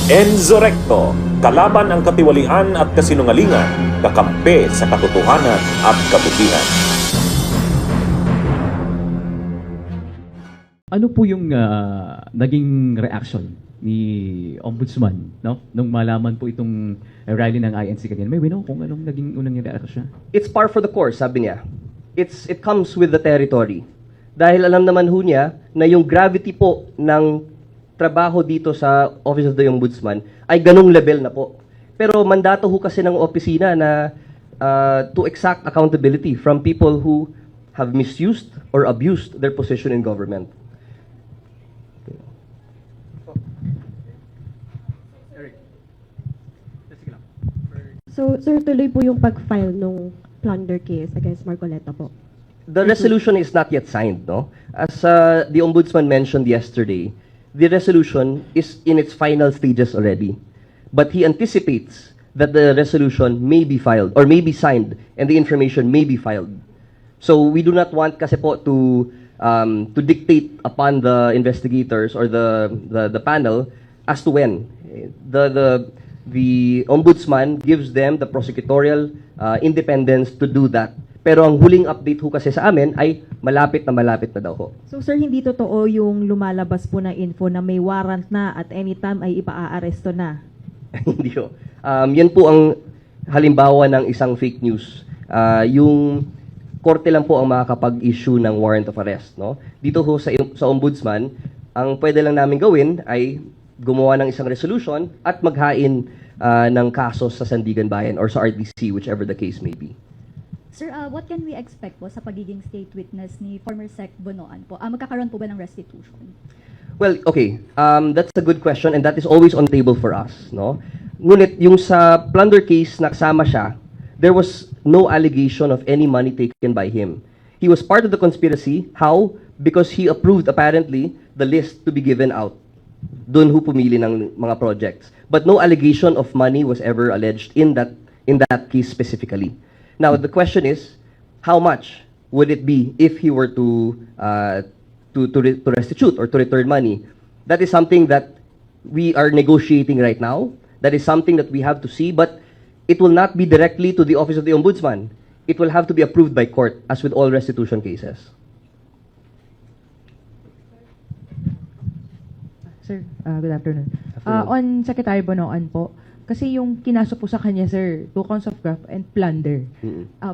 Enzo Recto, kalaban ang katiwalian at kasinungalingan, kakampi sa katotohanan at kabutihan. Ano po yung naging reaction ni Ombudsman, no? Nung malaman po itong rally ng INC kanina? May wino kung anong naging unang reaction? It's par for the course, sabi niya. It comes with the territory. Dahil alam naman ho niya na yung gravity po ng trabaho dito sa Office of the Ombudsman ay ganung level na po. Pero mandato ho kasi ng opisina na to exact accountability from people who have misused or abused their position in government. So, sir, tuloy po yung pag-file nung plunder case against Marcoleta po. The resolution is not yet signed, no? As the Ombudsman mentioned yesterday, the resolution is in its final stages already. But he anticipates that the resolution may be filed or may be signed and the information may be filed. So we do not want kasi po to dictate upon the investigators or the panel as to when. The Ombudsman gives them the prosecutorial independence to do that. Pero ang huling update ho kasi sa amin ay malapit na daw ho. So sir, hindi totoo yung lumalabas po na info na may warrant na at anytime ay ipaa-aresto na? Hindi ho. Yan po ang halimbawa ng isang fake news. Yung korte lang po ang makakapag-issue ng warrant of arrest. No? Dito ho sa Ombudsman, ang pwede lang namin gawin ay gumawa ng isang resolution at maghain ng kaso sa Sandigan Bayan or sa RTC, whichever the case may be. Sir, what can we expect po sa pagiging state witness ni former Sec Bonoan po? Magkakaroon po ba ng restitution? Well, okay. That's a good question and that is always on table for us. No? Ngunit yung sa plunder case na kasama siya, there was no allegation of any money taken by him. He was part of the conspiracy. How? Because he approved, apparently, the list to be given out. Doon ho pumili ng mga projects. But no allegation of money was ever alleged in that case specifically. Now, the question is, how much would it be if he were to restitute or to return money? That is something that we are negotiating right now. That is something that we have to see, but it will not be directly to the Office of the Ombudsman. It will have to be approved by court, as with all restitution cases. Sir, good afternoon. On Secretary Bonoan po, kasi yung kinaso po sa kanya, sir, 2 counts of graft and plunder.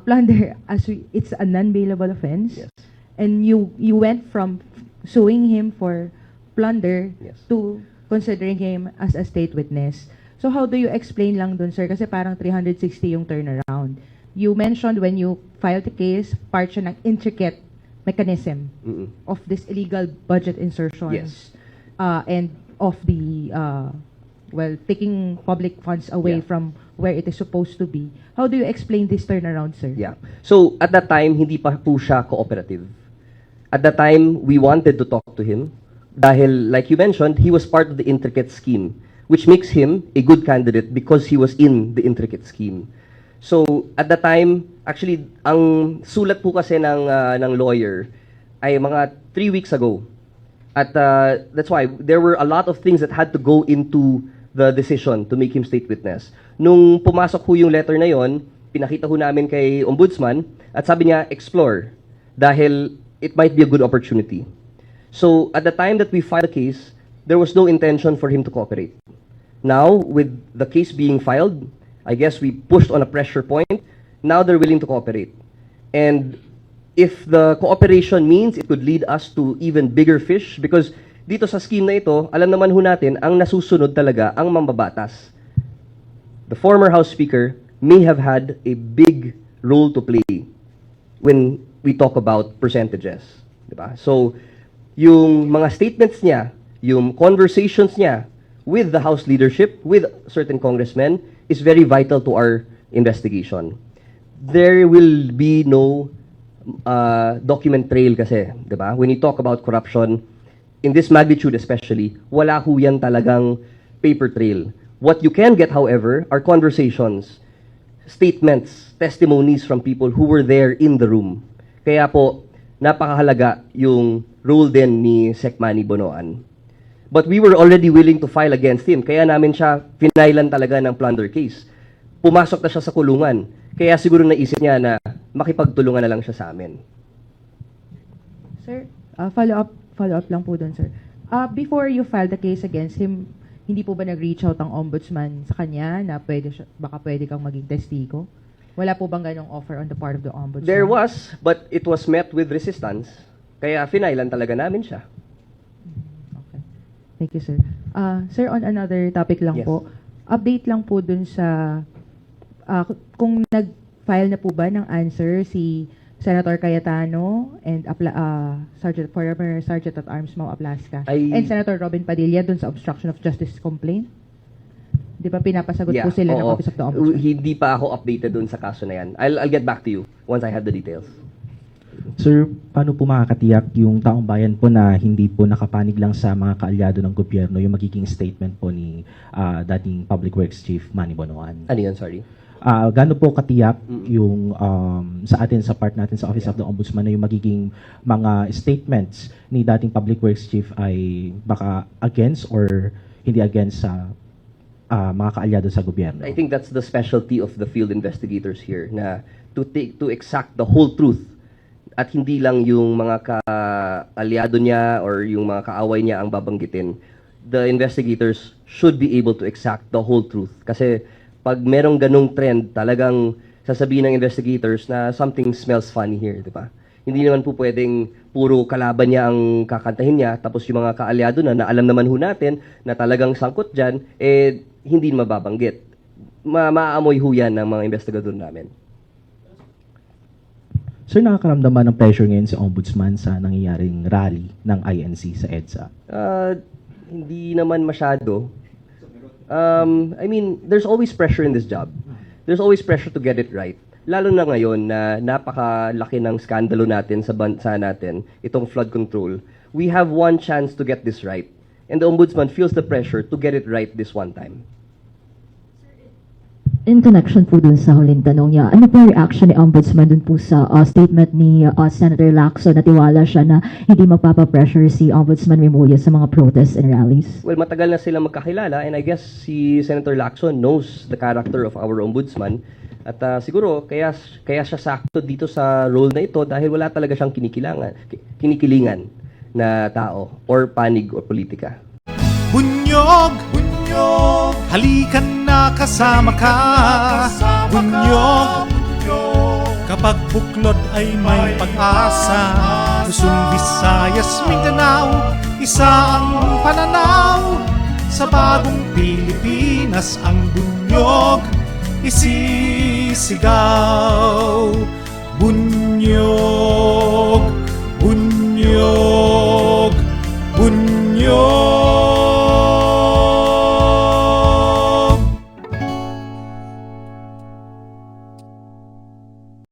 Plunder, it's a non-bailable offense. Yes. And you went from suing him for plunder Yes. to considering him as a state witness. So how do you explain lang dun, sir? Kasi parang 360 yung turnaround. You mentioned when you filed the case, part siya ng intricate mechanism of this illegal budget insertions. Yes. And of the taking public funds away Yeah. from where it is supposed to be. How do you explain this turnaround, sir? Yeah. So, at that time, hindi pa po siya cooperative. At that time, we wanted to talk to him dahil, like you mentioned, he was part of the intricate scheme, which makes him a good candidate because he was in the intricate scheme. So, at that time, actually, ang sulat po kasi ng lawyer ay mga 3 weeks ago. At that's why there were a lot of things that had to go into the decision to make him state witness. Nung pumasok ho yung letter na yon, pinakita ho namin kay Ombudsman at sabi niya, explore. Dahil it might be a good opportunity. So, at the time that we filed the case, there was no intention for him to cooperate. Now, with the case being filed, I guess we pushed on a pressure point. Now they're willing to cooperate. And if the cooperation means it could lead us to even bigger fish, because dito sa scheme na ito, alam naman ho natin, ang nasusunod talaga ang mambabatas. The former House Speaker may have had a big role to play when we talk about percentages. Diba? So, yung mga statements niya, yung conversations niya with the House leadership, with certain congressmen, is very vital to our investigation. There will be no document trail kasi, di ba? When you talk about corruption, in this magnitude especially, wala ho yan talagang paper trail. What you can get, however, are conversations, statements, testimonies from people who were there in the room. Kaya po, napakahalaga yung role din ni Sec Manny Bonoan. But we were already willing to file against him. Kaya namin siya finailan talaga ng plunder case. Pumasok na siya sa kulungan. Kaya siguro naisip niya na makipagtulungan na lang siya sa amin. Sir, follow-up lang po doon, sir. Before you filed the case against him, hindi po ba nag-reach out ang ombudsman sa kanya na baka pwede kang maging testigo? Wala po bang ganong offer on the part of the ombudsman? There was, but it was met with resistance. Kaya finailan talaga namin siya. Okay. Thank you, sir. Sir, on another topic lang Yes. po, update lang po dun sa, kung nag-file na po ba ng answer si Senator Cayetano and former Sergeant at Arms Mau Aplasca and Senator Robin Padilla dun sa obstruction of justice complaint? Di ba pinapasagot po sila ng oo. Office of the Ombudsman? Hindi pa ako updated dun sa kaso na yan. I'll get back to you once I have the details. Sir, paano po makakatiyak yung taong bayan po na hindi po nakapanig lang sa mga kaalyado ng gobyerno yung magiging statement po ni dating Public Works Chief Manny Bonoan? Ano yun, sorry? Gaano po katiyak yung sa atin, sa part natin sa Office of the Ombudsman na yung magiging mga statements ni dating Public Works Chief ay baka against or hindi against sa mga kaalyado sa gobyerno? I think that's the specialty of the field investigators here na to exact the whole truth at hindi lang yung mga kaalyado niya or yung mga kaaway niya ang babanggitin. The investigators should be able to exact the whole truth kasi pag merong ganong trend, talagang sasabihin ng investigators na something smells funny here, di ba? Hindi naman po pwedeng puro kalaban niya ang kakantahin niya, tapos yung mga kaalyado na alam naman ho natin na talagang sangkot dyan, hindi mababanggit. Maaamoy ho yan ng mga investigador namin. Sir, nakakaramdaman ng pressure ngayon si Ombudsman sa nangyayaring rally ng INC sa EDSA? Hindi naman masyado. I mean, there's always pressure in this job. There's always pressure to get it right. Lalo na ngayon na napakalaki ng skandalo natin sa bansa natin, itong flood control. We have one chance to get this right. And the Ombudsman feels the pressure to get it right this one time. In connection po dun sa huling tanong niya, ano po yung reaction ni Ombudsman dun po sa statement ni Senator Lacson na tiwala siya na hindi magpapapressure si Ombudsman Remulla sa mga protests and rallies? Well, matagal na sila magkakilala and I guess si Senator Lacson knows the character of our Ombudsman. At siguro, kaya siya sakto dito sa role na ito dahil wala talaga siyang kinikilingan na tao or panig o politika. Bunyog, halikan na kasama ka. Bunyog, kapag buklod ay may pag-asa. Luzon, Visayas, Mindanao, isa ang pananaw. Sa bagong Pilipinas ang bunyog isisigaw. Bunyog.